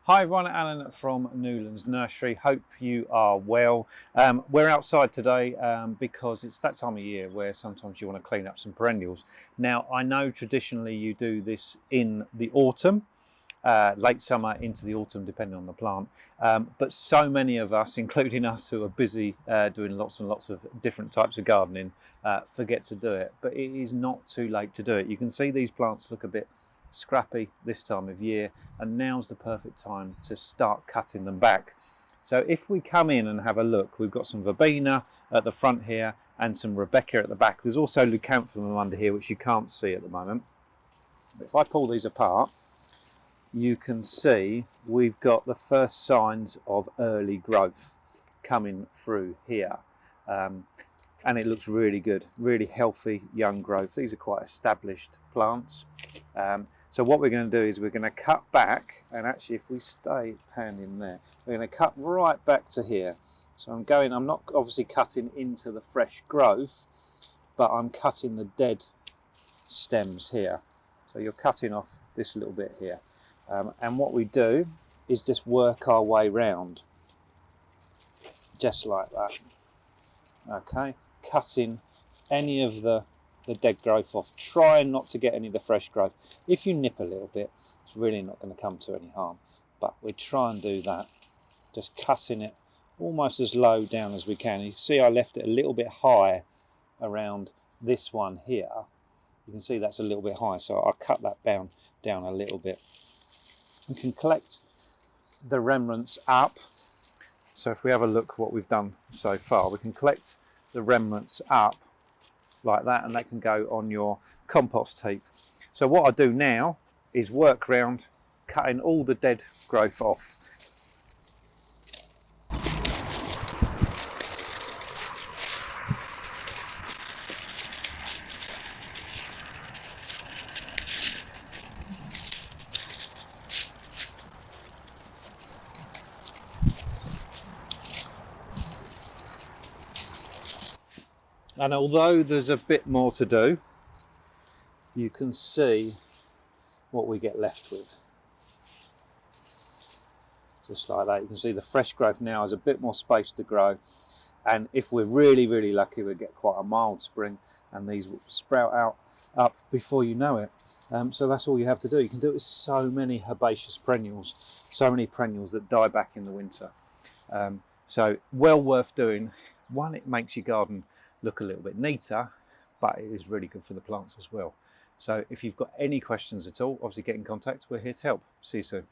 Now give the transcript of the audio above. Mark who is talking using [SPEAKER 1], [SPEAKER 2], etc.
[SPEAKER 1] Hi everyone, Alan from Newlands Nursery. Hope you are well. We're outside today because it's that time of year where sometimes you want to clean up some perennials. Now I know traditionally you do this in the autumn, late summer into the autumn depending on the plant, but so many of us, including us who are busy doing lots and lots of different types of gardening, forget to do it. But it is not too late to do it. You can see these plants look a bit scrappy this time of year, and now's the perfect time to start cutting them back. So if we come in and have a look, we've got some verbena at the front here and some rebecca at the back. There's also leucanthemum under here which you can't see at the moment. But if I pull these apart, you can see we've got the first signs of early growth coming through here. And it looks really good, really healthy young growth. These are quite established plants. So what we're going to do is we're going to cut back, and actually if we stay pan in there, we're going to cut right back to here. So I'm not obviously cutting into the fresh growth, but I'm cutting the dead stems here. So you're cutting off this little bit here. And what we do is just work our way round, just like that. Okay, cutting any of the dead growth off, trying not to get any of the fresh growth. If you nip a little bit, it's really not going to come to any harm, but we try and do that, just cutting it almost as low down as we can. You can see I left it a little bit high around this one here. You can see that's a little bit high, so I'll cut that down a little bit. We can collect the remnants up. So if we have a look what we've done so far, we can collect the remnants up like that, and that can go on your compost heap. So what I do now is work round cutting all the dead growth off. And although there's a bit more to do, you can see what we get left with. Just like that, you can see the fresh growth now has a bit more space to grow. And if we're really, really lucky, we'll get quite a mild spring and these will sprout up before you know it. So that's all you have to do. You can do it with so many herbaceous perennials, so many perennials that die back in the winter. So well worth doing. One, it makes your garden look a little bit neater, but it is really good for the plants as well. So if you've got any questions at all, obviously get in contact. We're here to help. See you soon.